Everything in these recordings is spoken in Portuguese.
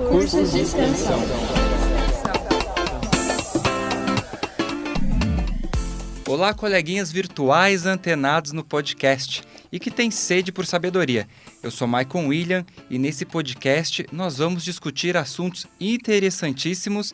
Cursos de extensão. Olá, coleguinhas virtuais antenados no podcast e que têm sede por sabedoria. Eu sou Maicon William e nesse podcast nós vamos discutir assuntos interessantíssimos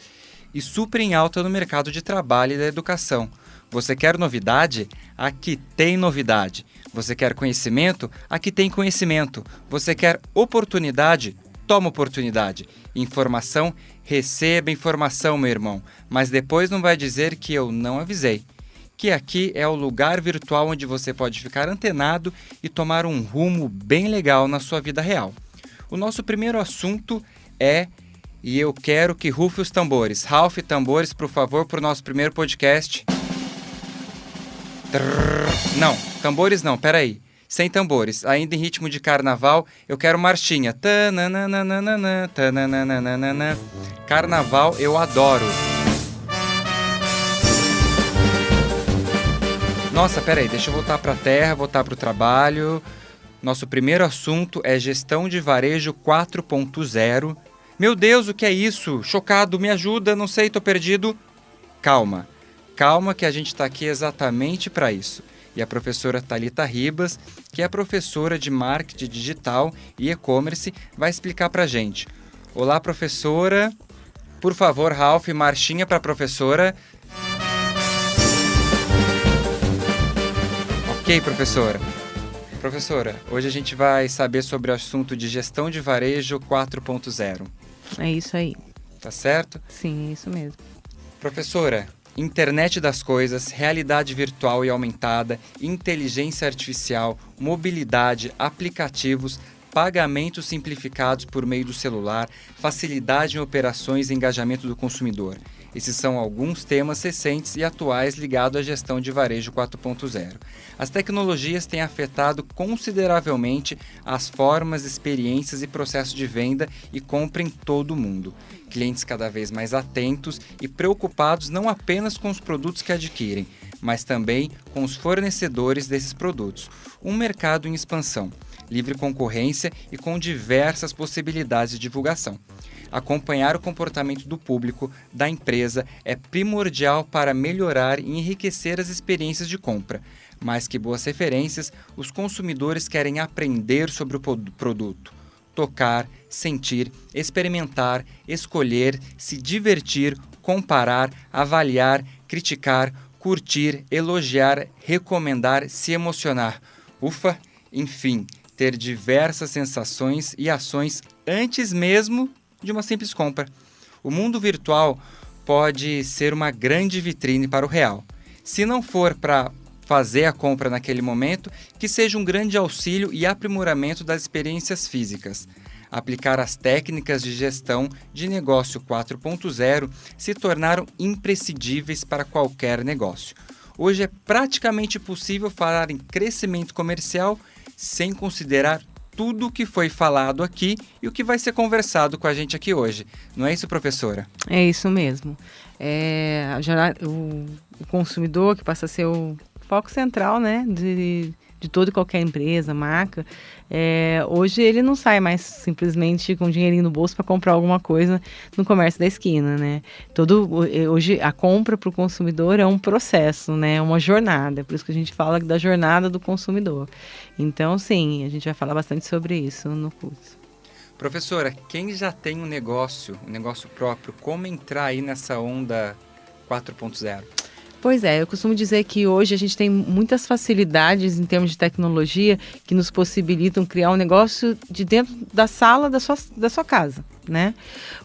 e super em alta no mercado de trabalho e da educação. Você quer novidade? Aqui tem novidade. Você quer conhecimento? Aqui tem conhecimento. Você quer oportunidade? Toma oportunidade. Informação? Receba informação, meu irmão. Mas depois não vai dizer que eu não avisei. Que aqui é o lugar virtual onde você pode ficar antenado e tomar um rumo bem legal na sua vida real. O nosso primeiro assunto é, e eu quero que rufe os tambores. Ralph, tambores, por favor, para o nosso primeiro podcast. Não, tambores não, peraí. Sem tambores, ainda em ritmo de carnaval, eu quero marchinha. Carnaval eu adoro. Nossa, peraí, deixa eu voltar para a terra, voltar para o trabalho. Nosso primeiro assunto é gestão de varejo 4.0. Meu Deus, o que é isso? Chocado, me ajuda, não sei, tô perdido. Calma, calma que a gente está aqui exatamente para isso. E a professora Thalita Ribas, que é professora de marketing digital e e-commerce, vai explicar para a gente. Olá, professora. Por favor, Ralph, marchinha para a professora. Ok, professora. Professora, hoje a gente vai saber sobre o assunto de gestão de varejo 4.0. É isso aí. Tá certo? Sim, é isso mesmo. Professora, internet das coisas, realidade virtual e aumentada, inteligência artificial, mobilidade, aplicativos, pagamentos simplificados por meio do celular, facilidade em operações e engajamento do consumidor. Esses são alguns temas recentes e atuais ligados à gestão de varejo 4.0. As tecnologias têm afetado consideravelmente as formas, experiências e processos de venda e compra em todo o mundo. Clientes cada vez mais atentos e preocupados não apenas com os produtos que adquirem, mas também com os fornecedores desses produtos. Um mercado em expansão, livre concorrência e com diversas possibilidades de divulgação. Acompanhar o comportamento do público, da empresa, é primordial para melhorar e enriquecer as experiências de compra. Mais que boas referências, os consumidores querem aprender sobre o produto, tocar, sentir, experimentar, escolher, se divertir, comparar, avaliar, criticar, curtir, elogiar, recomendar, se emocionar. Ufa! Enfim, ter diversas sensações e ações antes mesmo de uma simples compra. O mundo virtual pode ser uma grande vitrine para o real. Se não for para fazer a compra naquele momento, que seja um grande auxílio e aprimoramento das experiências físicas. Aplicar as técnicas de gestão de negócio 4.0 se tornaram imprescindíveis para qualquer negócio. Hoje é praticamente possível falar em crescimento comercial sem considerar tudo o que foi falado aqui e o que vai ser conversado com a gente aqui hoje. Não é isso, professora? É isso mesmo. O consumidor, que passa a ser o foco central, né, de toda e qualquer empresa, marca, hoje ele não sai mais simplesmente com dinheirinho no bolso para comprar alguma coisa no comércio da esquina, né? Hoje a compra para o consumidor é um processo, né? É uma jornada, por isso que a gente fala da jornada do consumidor. Então, sim, a gente vai falar bastante sobre isso no curso. Professora, quem já tem um negócio próprio, como entrar aí nessa onda 4.0? Pois é, eu costumo dizer que hoje a gente tem muitas facilidades em termos de tecnologia que nos possibilitam criar um negócio de dentro da sala da sua casa, né?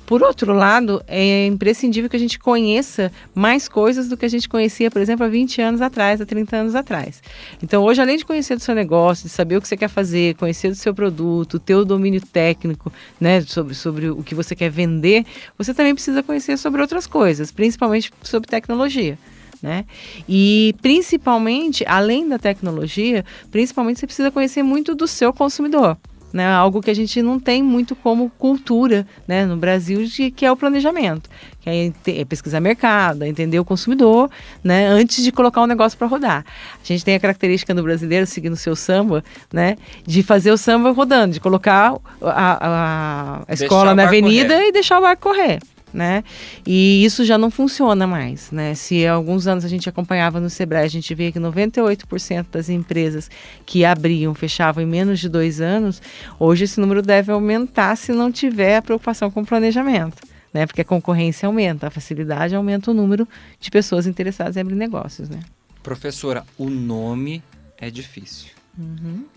Por outro lado, é imprescindível que a gente conheça mais coisas do que a gente conhecia, por exemplo, há 20 anos atrás, há 30 anos atrás. Então, hoje, além de conhecer do seu negócio, de saber o que você quer fazer, conhecer do seu produto, ter o domínio técnico, né, sobre o que você quer vender, você também precisa conhecer sobre outras coisas, principalmente sobre tecnologia. Né? E principalmente, além da tecnologia, principalmente você precisa conhecer muito do seu consumidor. né? Algo que a gente não tem muito como cultura, né, no Brasil, que é o planejamento, que é pesquisar mercado, é entender o consumidor, né, antes de colocar um negócio para rodar. A gente tem a característica do brasileiro, seguindo o seu samba, né, de fazer o samba rodando, de colocar a escola na avenida correr. E deixar o barco correr. Né? E isso já não funciona mais, né? Se há alguns anos a gente acompanhava no Sebrae, a gente via que 98% das empresas que abriam, fechavam em menos de 2 anos, hoje esse número deve aumentar se não tiver a preocupação com o planejamento, né? Porque a concorrência aumenta, a facilidade aumenta o número de pessoas interessadas em abrir negócios, né? Professora, o nome é difícil,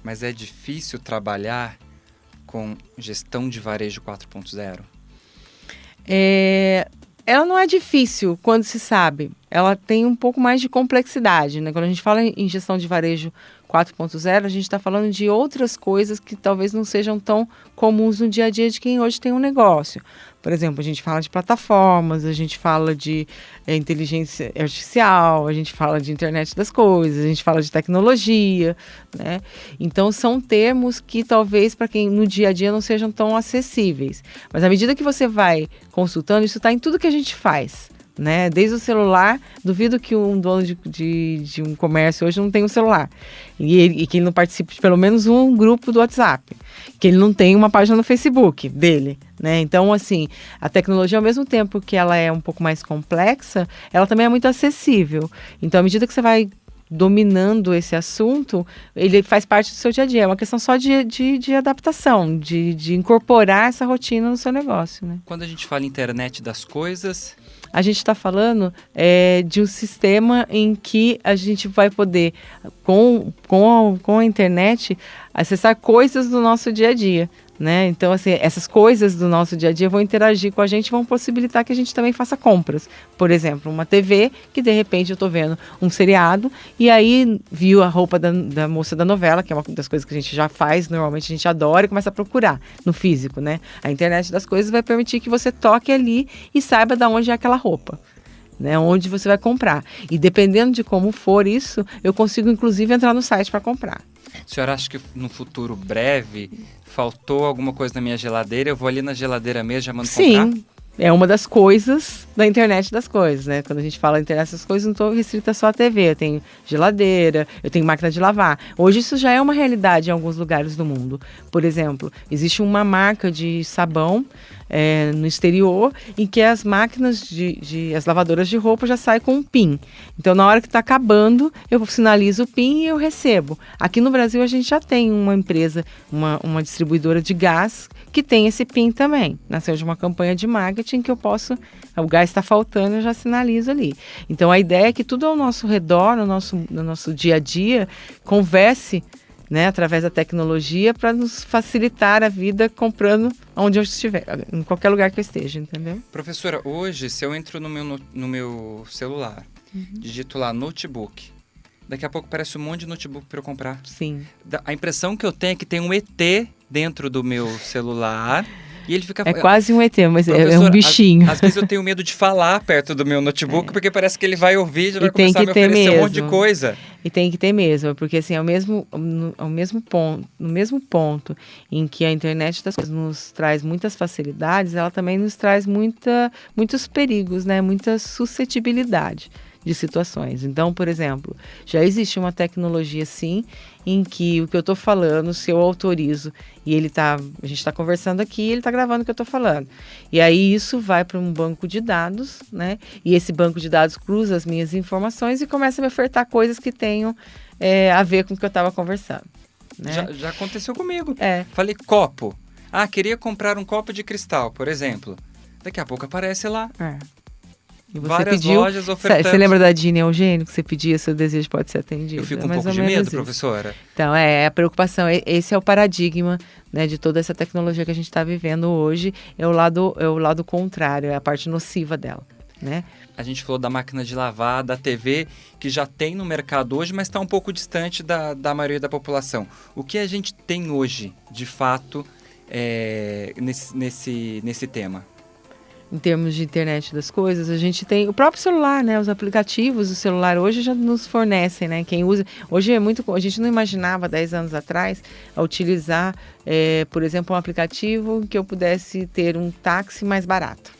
mas é difícil trabalhar com gestão de varejo 4.0? Ela não é difícil quando se sabe. Ela tem um pouco mais de complexidade, né? Quando a gente fala em gestão de varejo 4.0, a gente está falando de outras coisas que talvez não sejam tão comuns no dia a dia de quem hoje tem um negócio. Por exemplo, a gente fala de plataformas, a gente fala de inteligência artificial, a gente fala de internet das coisas, a gente fala de tecnologia, né? Então, são termos que talvez para quem no dia a dia não sejam tão acessíveis. Mas à medida que você vai consultando, isso está em tudo que a gente faz, né? Desde o celular, duvido que um dono de um comércio hoje não tenha um celular e que ele não participe de pelo menos um grupo do WhatsApp, que ele não tenha uma página no Facebook dele, né? Então, assim, a tecnologia, ao mesmo tempo que ela é um pouco mais complexa, ela também é muito acessível. Então, à medida que você vai dominando esse assunto, ele faz parte do seu dia a dia. É uma questão só de adaptação, de incorporar essa rotina no seu negócio, né? Quando a gente fala internet das coisas, a gente está falando de um sistema em que a gente vai poder, com a internet, acessar coisas do nosso dia a dia, né? Então, assim, essas coisas do nosso dia a dia vão interagir com a gente, vão possibilitar que a gente também faça compras. Por exemplo, uma TV que, de repente, eu estou vendo um seriado e aí viu a roupa da moça da novela, que é uma das coisas que a gente já faz, normalmente a gente adora e começa a procurar no físico, né? A internet das coisas vai permitir que você toque ali e saiba de onde é aquela roupa, né, onde você vai comprar. E dependendo de como for isso, eu consigo, inclusive, entrar no site para comprar. A senhora acha que no futuro breve faltou alguma coisa na minha geladeira? Eu vou ali na geladeira mesmo, já mando comprar? Sim, é uma das coisas da internet das coisas, né? Quando a gente fala internet das coisas, não estou restrita só à TV. Eu tenho geladeira, eu tenho máquina de lavar. Hoje isso já é uma realidade em alguns lugares do mundo. Por exemplo, existe uma marca de sabão no exterior, em que as máquinas as lavadoras de roupa já saem com um PIN. Então, na hora que está acabando, eu sinalizo o PIN e eu recebo. Aqui no Brasil, a gente já tem uma empresa, uma distribuidora de gás, que tem esse PIN também. Nasceu de uma campanha de marketing que o gás está faltando, eu já sinalizo ali. Então, a ideia é que tudo ao nosso redor, no nosso dia a dia, converse, né, através da tecnologia para nos facilitar a vida comprando onde eu estiver, em qualquer lugar que eu esteja, entendeu? Professora, hoje, se eu entro no meu celular, digito lá notebook, daqui a pouco parece um monte de notebook para eu comprar. Sim. A impressão que eu tenho é que tem um ET dentro do meu celular. E ele fica... É quase um ET, mas é um bichinho. Às vezes eu tenho medo de falar perto do meu notebook, porque parece que ele vai ouvir e já vai começar a me oferecer um monte de coisa. E tem que ter mesmo, porque assim, no mesmo ponto em que a internet das coisas nos traz muitas facilidades, ela também nos traz muitos perigos, né? Muita suscetibilidade de situações. Então, por exemplo, já existe uma tecnologia, sim, em que o que eu estou falando, se eu autorizo, e a gente está conversando aqui, ele está gravando o que eu estou falando. E aí isso vai para um banco de dados, né? E esse banco de dados cruza as minhas informações e começa a me ofertar coisas que tenham a ver com o que eu estava conversando. Né? Já aconteceu comigo. É. Falei copo. queria comprar um copo de cristal, por exemplo. Daqui a pouco aparece lá. E você várias pediu, lojas ofertando. Você lembra da Dini Eugênio, que você pedia, seu desejo pode ser atendido? Eu fico um pouco de medo, professora. Então, a preocupação, esse é o paradigma, né, de toda essa tecnologia que a gente está vivendo hoje, é o lado contrário, é a parte nociva dela, né? A gente falou da máquina de lavar, da TV, que já tem no mercado hoje, mas está um pouco distante da maioria da população. O que a gente tem hoje, de fato, nesse tema? em termos de internet das coisas, a gente tem o próprio celular, né? Os aplicativos do celular hoje já nos fornecem, né? Quem usa... Hoje é muito... A gente não imaginava 10 anos atrás a utilizar, por exemplo, um aplicativo que eu pudesse ter um táxi mais barato.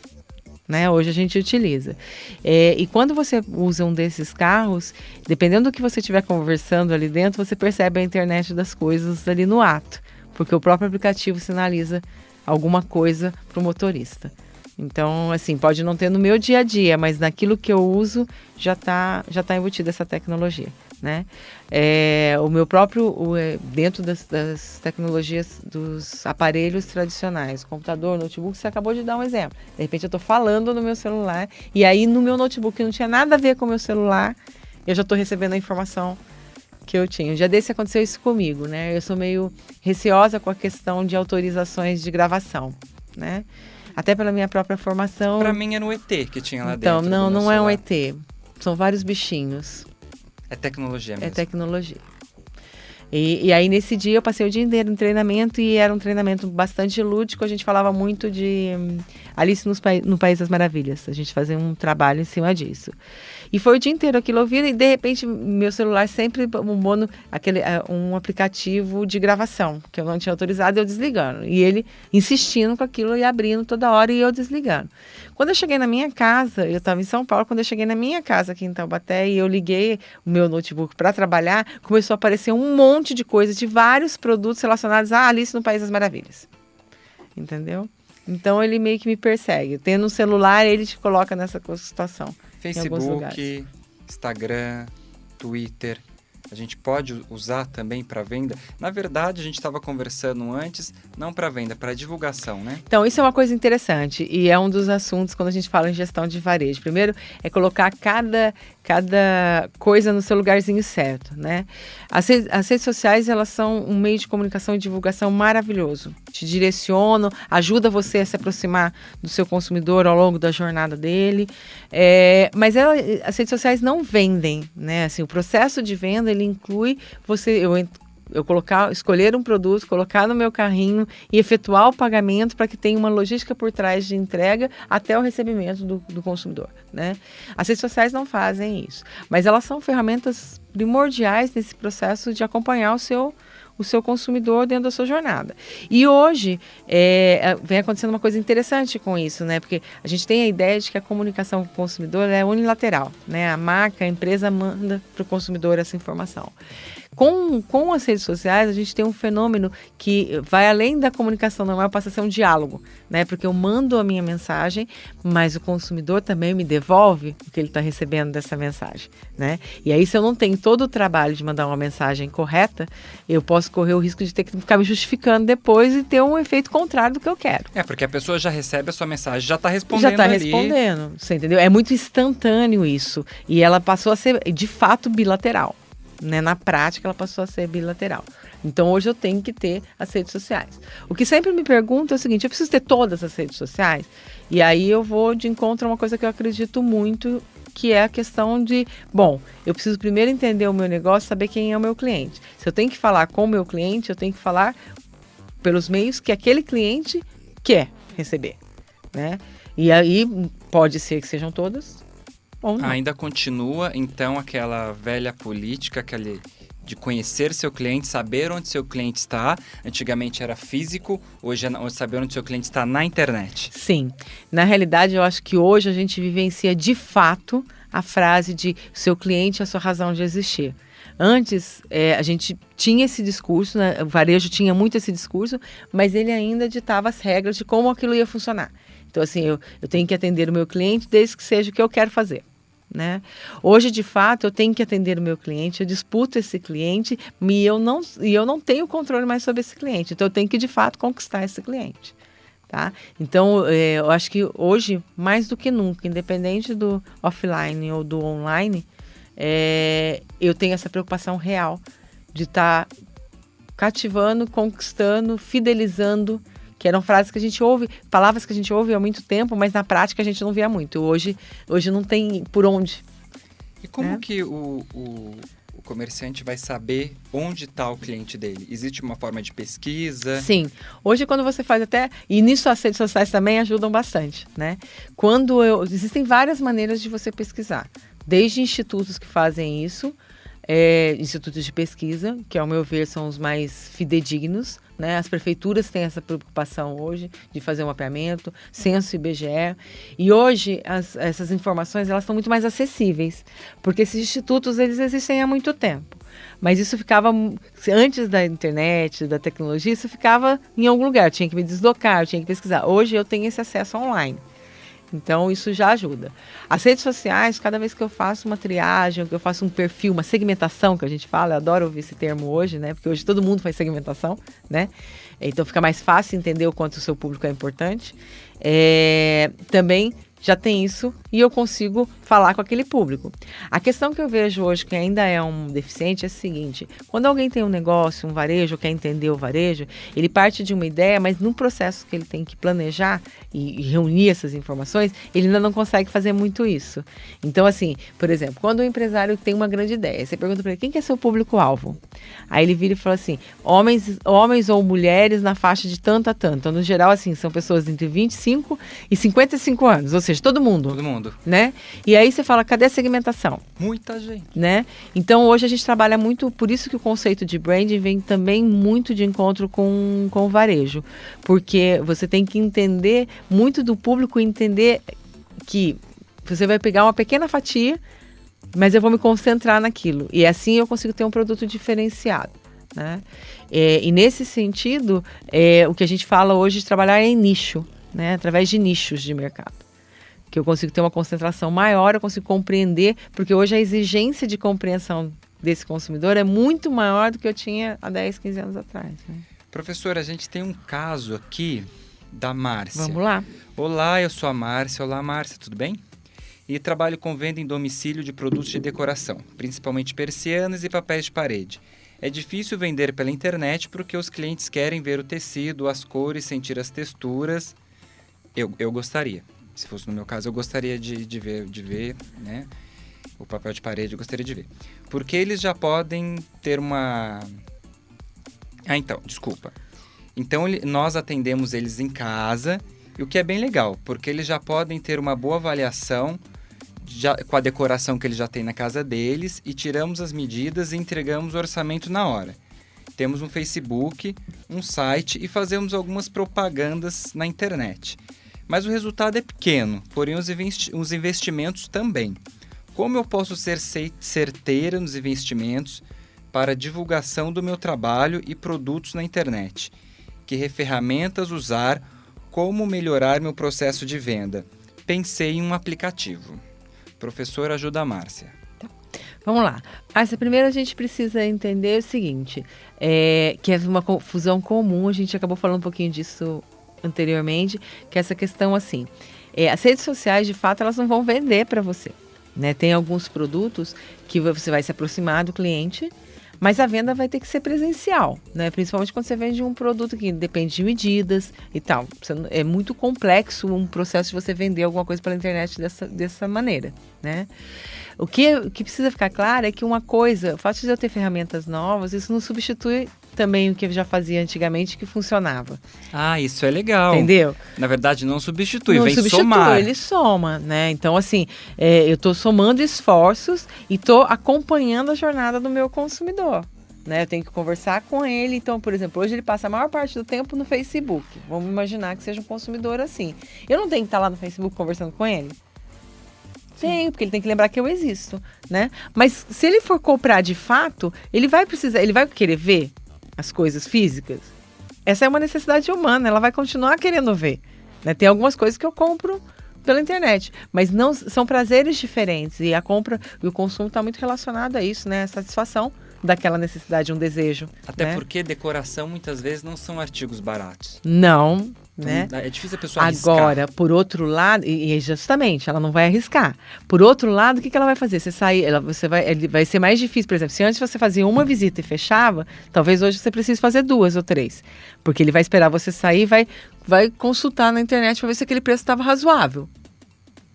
Né? Hoje a gente utiliza. E quando você usa um desses carros, dependendo do que você estiver conversando ali dentro, você percebe a internet das coisas ali no ato, porque o próprio aplicativo sinaliza alguma coisa para o motorista. Então, assim, pode não ter no meu dia a dia, mas naquilo que eu uso já tá embutida essa tecnologia, né? O meu próprio, dentro das tecnologias dos aparelhos tradicionais, computador, notebook, você acabou de dar um exemplo. De repente eu estou falando no meu celular e aí no meu notebook, que não tinha nada a ver com o meu celular, eu já estou recebendo a informação que eu tinha. Um dia desse aconteceu isso comigo, né? Eu sou meio receosa com a questão de autorizações de gravação, né? Até pela minha própria formação. Pra mim era um ET que tinha lá então, dentro. Então, não é um celular. ET. São vários bichinhos. É tecnologia mesmo. É tecnologia. E aí, nesse dia, eu passei o dia inteiro em treinamento e era um treinamento bastante lúdico. A gente falava muito de Alice no País das Maravilhas. A gente fazia um trabalho em cima disso. E foi o dia inteiro aquilo ouvindo e, de repente, meu celular sempre bombando um aplicativo de gravação, que eu não tinha autorizado, eu desligando. E ele insistindo com aquilo e abrindo toda hora e eu desligando. Quando eu cheguei na minha casa, eu estava em São Paulo, quando eu cheguei na minha casa aqui em Taubaté e eu liguei o meu notebook para trabalhar, começou a aparecer um monte de coisas, de vários produtos relacionados a Alice no País das Maravilhas. Entendeu? Então ele meio que me persegue. Tendo um celular, ele te coloca nessa situação. Facebook, Instagram, Twitter. A gente pode usar também para venda. Na verdade, a gente estava conversando antes, não para venda, para divulgação, né? Então, isso é uma coisa interessante e é um dos assuntos quando a gente fala em gestão de varejo. Primeiro, é colocar cada coisa no seu lugarzinho certo, né? As redes sociais, elas são um meio de comunicação e divulgação maravilhoso. Te direcionam, ajuda você a se aproximar do seu consumidor ao longo da jornada dele. Mas as redes sociais não vendem, né? Assim, o processo de venda, ele inclui eu escolher um produto, colocar no meu carrinho e efetuar o pagamento para que tenha uma logística por trás de entrega até o recebimento do consumidor, né? As redes sociais não fazem isso, mas elas são ferramentas primordiais nesse processo de acompanhar o seu consumidor dentro da sua jornada. E hoje vem acontecendo uma coisa interessante com isso, né? Porque a gente tem a ideia de que a comunicação com o consumidor é unilateral, né? A marca, a empresa manda para o consumidor essa informação. Com as redes sociais, a gente tem um fenômeno que vai além da comunicação normal, passa a ser um diálogo, né? Porque eu mando a minha mensagem, mas o consumidor também me devolve o que ele está recebendo dessa mensagem, né? E aí, se eu não tenho todo o trabalho de mandar uma mensagem correta, eu posso correr o risco de ter que ficar me justificando depois e ter um efeito contrário do que eu quero. Porque a pessoa já recebe a sua mensagem, já está respondendo já está respondendo, você entendeu? É muito instantâneo isso. E ela passou a ser, de fato, bilateral. Né? Na prática, ela passou a ser bilateral. Então, hoje eu tenho que ter as redes sociais. O que sempre me pergunta é o seguinte, eu preciso ter todas as redes sociais? E aí eu vou de encontro a uma coisa que eu acredito muito, que é a questão de, eu preciso primeiro entender o meu negócio, saber quem é o meu cliente. Se eu tenho que falar com o meu cliente, eu tenho que falar pelos meios que aquele cliente quer receber, né? E aí pode ser que sejam todas, ou não. Ainda continua, então, aquela velha política, de conhecer seu cliente, saber onde seu cliente está. Antigamente era físico, hoje é saber onde seu cliente está na internet. Sim. Na realidade, eu acho que hoje a gente vivencia de fato a frase de seu cliente é a sua razão de existir. Antes, a gente tinha esse discurso, né? O varejo tinha muito esse discurso, mas ele ainda ditava as regras de como aquilo ia funcionar. Então, assim, eu tenho que atender o meu cliente desde que seja o que eu quero fazer. Né? Hoje, de fato, eu tenho que atender o meu cliente, eu disputo esse cliente e eu não tenho controle mais sobre esse cliente. Então, eu tenho que, de fato, conquistar esse cliente. Tá? Então, eu acho que hoje, mais do que nunca, independente do offline ou do online, eu tenho essa preocupação real de estar cativando, conquistando, fidelizando, que eram frases que a gente ouve, palavras que a gente ouve há muito tempo, mas na prática a gente não via muito. Hoje não tem por onde. E como que o comerciante vai saber onde está o cliente dele? Existe uma forma de pesquisa? Sim. Hoje, quando você faz até... E nisso as redes sociais também ajudam bastante, né? Existem várias maneiras de você pesquisar. Desde institutos que fazem isso, institutos de pesquisa, que ao meu ver são os mais fidedignos, né? As prefeituras têm essa preocupação hoje de fazer um mapeamento, censo IBGE, e hoje essas informações elas estão muito mais acessíveis, porque esses institutos eles existem há muito tempo, mas isso ficava, antes da internet, da tecnologia, isso ficava em algum lugar, eu tinha que me deslocar, eu tinha que pesquisar. Hoje eu tenho esse acesso online. Então, isso já ajuda. As redes sociais, cada vez que eu faço uma triagem, que eu faço um perfil, uma segmentação, que a gente fala, eu adoro ouvir esse termo hoje, né? Porque hoje todo mundo faz segmentação, né? Então, fica mais fácil entender o quanto o seu público é importante. Também já tem isso e eu consigo falar com aquele público. A questão que eu vejo hoje, que ainda é um deficiente, é a seguinte: quando alguém tem um negócio, um varejo, quer entender o varejo, ele parte de uma ideia, mas num processo que ele tem que planejar e reunir essas informações, ele ainda não consegue fazer muito isso. Então, assim, por exemplo, quando o empresário tem uma grande ideia, você pergunta para ele, quem que é seu público-alvo? Aí ele vira e fala assim, homens ou mulheres na faixa de tanto a tanto. Então, no geral, assim, são pessoas entre 25 e 55 anos, ou seja, todo mundo. Todo mundo. Né? E aí você fala, cadê a segmentação? Muita gente. Né? Então, hoje a gente trabalha muito, por isso que o conceito de branding vem também muito de encontro com o varejo. Porque você tem que entender muito do público, entender que você vai pegar uma pequena fatia, mas eu vou me concentrar naquilo. E assim eu consigo ter um produto diferenciado. Né? E nesse sentido, o que a gente fala hoje de trabalhar é em nicho, né? Através de nichos de mercado. Que eu consigo ter uma concentração maior, eu consigo compreender, porque hoje a exigência de compreensão desse consumidor é muito maior do que eu tinha há 10, 15 anos atrás. Né? Professora, a gente tem um caso aqui da Márcia. Vamos lá. Olá, eu sou a Márcia. Olá, Márcia, tudo bem? E trabalho com venda em domicílio de produtos de decoração, principalmente persianas e papéis de parede. É difícil vender pela internet porque os clientes querem ver o tecido, as cores, sentir as texturas. Eu gostaria. Se fosse no meu caso, eu gostaria de ver, né? O papel de parede eu gostaria de ver. Porque eles já podem ter uma... desculpa. Então, nós atendemos eles em casa, e o que é bem legal, porque eles já podem ter uma boa avaliação com a decoração que eles já têm na casa deles, e tiramos as medidas e entregamos o orçamento na hora. Temos um Facebook, um site e fazemos algumas propagandas na internet. Mas o resultado é pequeno, porém os investimentos também. Como eu posso ser certeira nos investimentos para a divulgação do meu trabalho e produtos na internet? Que ferramentas usar? Como melhorar meu processo de venda? Pensei em um aplicativo. Professor, ajuda a Márcia. Vamos lá. Márcia, primeiro a gente precisa entender o seguinte, que é uma confusão comum, a gente acabou falando um pouquinho disso anteriormente, que é essa questão assim, as redes sociais, de fato, elas não vão vender para você, né? Tem alguns produtos que você vai se aproximar do cliente, mas a venda vai ter que ser presencial, né? Principalmente quando você vende um produto que depende de medidas e tal. É muito complexo um processo de você vender alguma coisa pela internet dessa maneira, né? O que precisa ficar claro é que uma coisa, o fato de eu ter ferramentas novas, isso não substitui também o que eu já fazia antigamente que funcionava. Ah, isso é legal. Entendeu? Na verdade, não substitui, não vem substitui, somar. Ele soma, né? Então, assim, eu estou somando esforços e estou acompanhando a jornada do meu consumidor. Né? Eu tenho que conversar com ele. Então, por exemplo, hoje ele passa a maior parte do tempo no Facebook. Vamos imaginar que seja um consumidor assim. Eu não tenho que estar lá no Facebook conversando com ele? Tenho, porque ele tem que lembrar que eu existo, né? Mas se ele for comprar de fato, ele vai querer ver as coisas físicas. Essa é uma necessidade humana, ela vai continuar querendo ver, né? Tem algumas coisas que eu compro pela internet, mas não são prazeres diferentes, e a compra e o consumo está muito relacionado a isso, né? A satisfação daquela necessidade, um desejo. Até né? porque decoração muitas vezes não são artigos baratos. Não, né? É difícil a pessoa arriscar. Agora, por outro lado, e justamente, ela não vai arriscar. Por outro lado, o que ela vai fazer? Vai ser mais difícil, por exemplo, se antes você fazia uma visita e fechava, talvez hoje você precise fazer 2 ou 3. Porque ele vai esperar você sair e vai consultar na internet para ver se aquele preço estava razoável.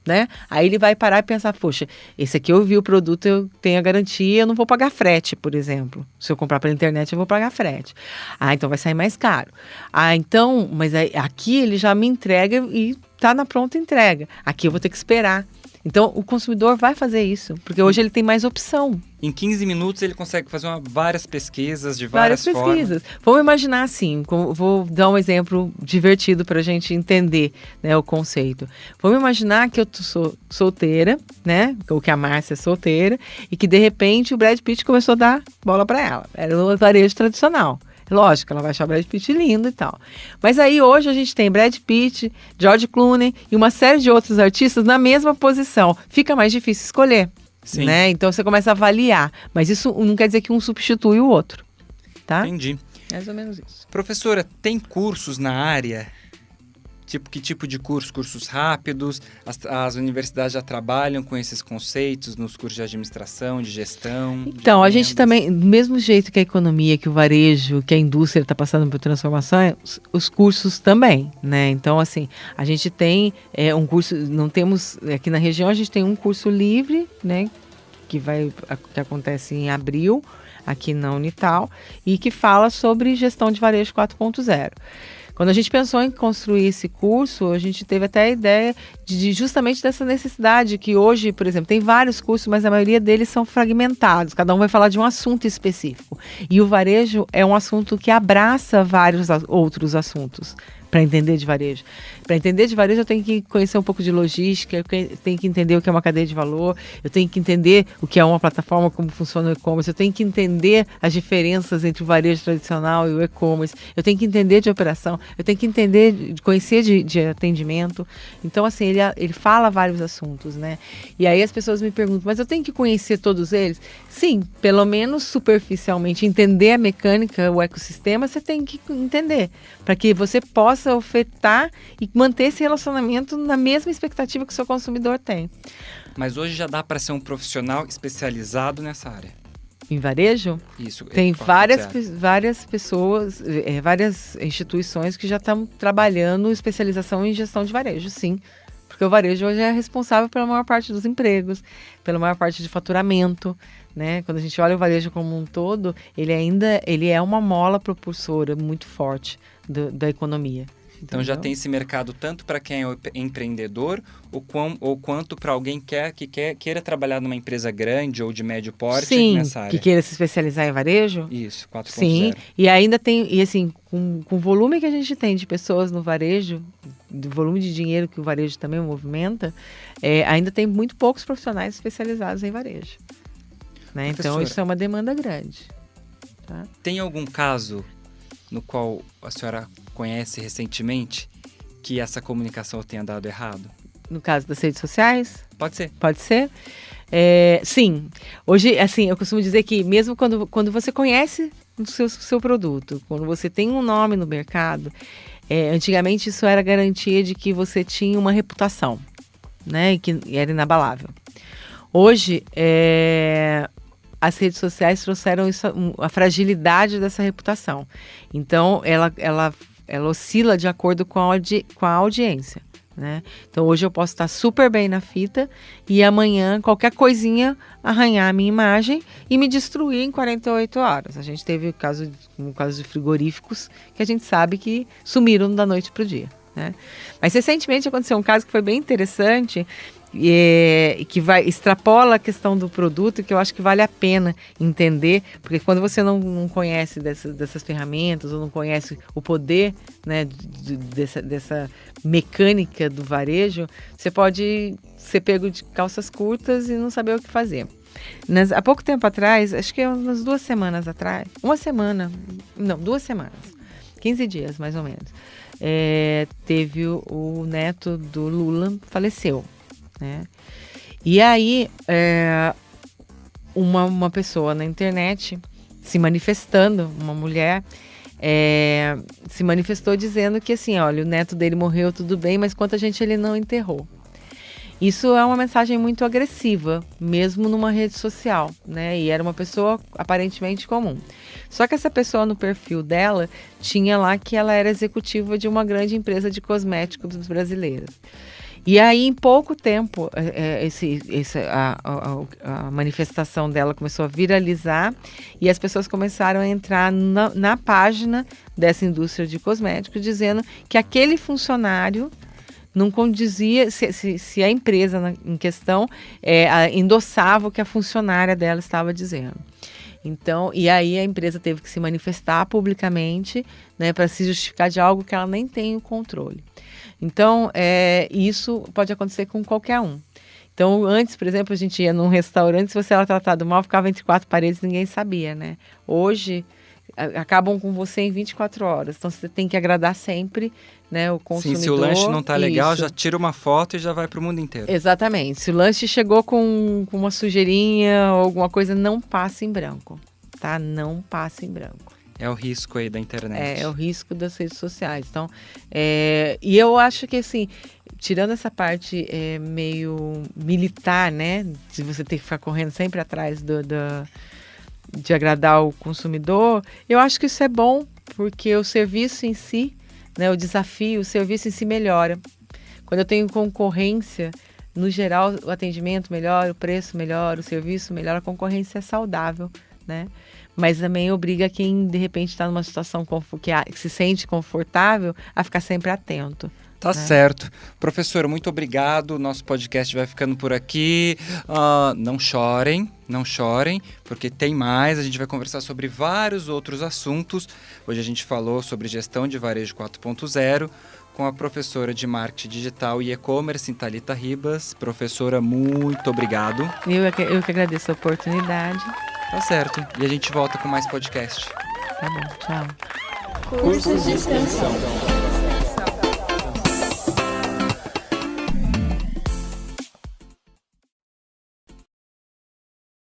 né? Aí ele vai parar e pensar, poxa, esse aqui eu vi o produto, eu tenho a garantia, eu não vou pagar frete, por exemplo. Se eu comprar pela internet, eu vou pagar frete. Ah, então vai sair mais caro. Ah, então, mas aqui ele já me entrega e tá na pronta entrega. Aqui eu vou ter que esperar. Então, o consumidor vai fazer isso, porque hoje ele tem mais opção. Em 15 minutos ele consegue fazer várias pesquisas de várias formas. Vamos imaginar assim, vou dar um exemplo divertido para a gente entender, né, o conceito. Vamos imaginar que eu sou solteira, né, ou que a Márcia é solteira, e que de repente o Brad Pitt começou a dar bola para ela. Era no varejo tradicional. Lógico, ela vai achar o Brad Pitt lindo e tal. Mas aí hoje a gente tem Brad Pitt, George Clooney e uma série de outros artistas na mesma posição. Fica mais difícil escolher, né? Então você começa a avaliar. Mas isso não quer dizer que um substitui o outro, tá? Entendi. Mais ou menos isso. Professora, tem cursos na área? Que tipo de curso? Cursos rápidos? As universidades já trabalham com esses conceitos nos cursos de administração, de gestão? Então, a gente também, do mesmo jeito que a economia, que o varejo, que a indústria está passando por transformação, os cursos também, né? Então, assim, a gente tem um curso, não temos, aqui na região a gente tem um curso livre, né? Que acontece em abril, aqui na Unital, e que fala sobre gestão de varejo 4.0. Quando a gente pensou em construir esse curso, a gente teve até a ideia justamente dessa necessidade que hoje, por exemplo, tem vários cursos, mas a maioria deles são fragmentados. Cada um vai falar de um assunto específico. E o varejo é um assunto que abraça vários outros assuntos para entender de varejo. Para entender de varejo, eu tenho que conhecer um pouco de logística, eu tenho que entender o que é uma cadeia de valor, eu tenho que entender o que é uma plataforma, como funciona o e-commerce, eu tenho que entender as diferenças entre o varejo tradicional e o e-commerce, eu tenho que entender de operação, eu tenho que entender, conhecer de atendimento. Então, assim, ele fala vários assuntos, né? E aí as pessoas me perguntam, mas eu tenho que conhecer todos eles? Sim, pelo menos superficialmente, entender a mecânica, o ecossistema, você tem que entender, para que você possa ofertar e manter esse relacionamento na mesma expectativa que o seu consumidor tem. Mas hoje já dá para ser um profissional especializado nessa área? Em varejo? Isso. Tem várias pessoas, várias instituições que já estão trabalhando especialização em gestão de varejo, sim. Porque o varejo hoje é responsável pela maior parte dos empregos, pela maior parte de faturamento, né? Quando a gente olha o varejo como um todo, ele é uma mola propulsora muito forte da economia. Então já tem esse mercado tanto para quem é empreendedor ou quanto para alguém que queira trabalhar numa empresa grande ou de médio porte nessa área. Que queira se especializar em varejo. Isso, 4.0. Sim, e ainda tem, e assim, com o volume que a gente tem de pessoas no varejo, do volume de dinheiro que o varejo também movimenta, ainda tem muito poucos profissionais especializados em varejo. Né? Então isso é uma demanda grande. Tá? Tem algum caso no qual a senhora conhece recentemente que essa comunicação tenha dado errado? No caso das redes sociais? Pode ser. Pode ser? Sim. Hoje, assim, eu costumo dizer que mesmo quando você conhece o seu produto, quando você tem um nome no mercado, antigamente isso era garantia de que você tinha uma reputação, né? E que era inabalável. Hoje, as redes sociais trouxeram a fragilidade dessa reputação. Então, ela oscila de acordo com a audiência, né? Então, hoje eu posso estar super bem na fita e amanhã qualquer coisinha arranhar a minha imagem e me destruir em 48 horas. A gente teve um caso de frigoríficos que a gente sabe que sumiram da noite para o dia, né? Mas recentemente aconteceu um caso que foi bem interessante e que extrapola a questão do produto, que eu acho que vale a pena entender, porque quando você não conhece dessas ferramentas ou não conhece o poder, né, dessa mecânica do varejo, você pode ser pego de calças curtas e não saber o que fazer. Há pouco tempo atrás, acho que umas 2 semanas atrás, 2 semanas, 15 dias mais ou menos, teve o neto do Lula, faleceu. Né? E aí uma pessoa na internet se manifestando, uma mulher se manifestou dizendo que assim, olha, o neto dele morreu, tudo bem, mas quanta gente ele não enterrou. Isso é uma mensagem muito agressiva, mesmo numa rede social, né? E era uma pessoa aparentemente comum. Só que essa pessoa no perfil dela tinha lá que ela era executiva de uma grande empresa de cosméticos brasileira. E aí, em pouco tempo, a manifestação dela começou a viralizar e as pessoas começaram a entrar na página dessa indústria de cosméticos dizendo que aquele funcionário não condizia, se a empresa em questão endossava o que a funcionária dela estava dizendo. Então, e aí a empresa teve que se manifestar publicamente, né, para se justificar de algo que ela nem tem o controle. Então, isso pode acontecer com qualquer um. Então, antes, por exemplo, a gente ia num restaurante, se você era tratado mal, ficava entre 4 paredes e ninguém sabia, né? Hoje, acabam com você em 24 horas. Então, você tem que agradar sempre, né, o consumidor. Sim, se o lanche não tá legal, já tira uma foto e já vai para o mundo inteiro. Exatamente. Se o lanche chegou com uma sujeirinha ou alguma coisa, não passe em branco, tá? Não passe em branco. É o risco aí da internet. É o risco das redes sociais. Então, e eu acho que, assim, tirando essa parte meio militar, né? De você ter que ficar correndo sempre atrás de agradar o consumidor, eu acho que isso é bom, porque o serviço em si, né, o serviço em si melhora. Quando eu tenho concorrência, no geral, o atendimento melhora, o preço melhora, o serviço melhora, a concorrência é saudável, né? Mas também obriga quem, de repente, está numa situação que se sente confortável a ficar sempre atento. Tá certo. Professor, muito obrigado. Nosso podcast vai ficando por aqui. Não chorem, porque tem mais. A gente vai conversar sobre vários outros assuntos. Hoje a gente falou sobre gestão de varejo 4.0 com a professora de marketing digital e e-commerce, Thalita Ribas. Professora, muito obrigado. Eu que agradeço a oportunidade. Tá certo. E a gente volta com mais podcast. Tá bom, tchau. Cursos de extensão.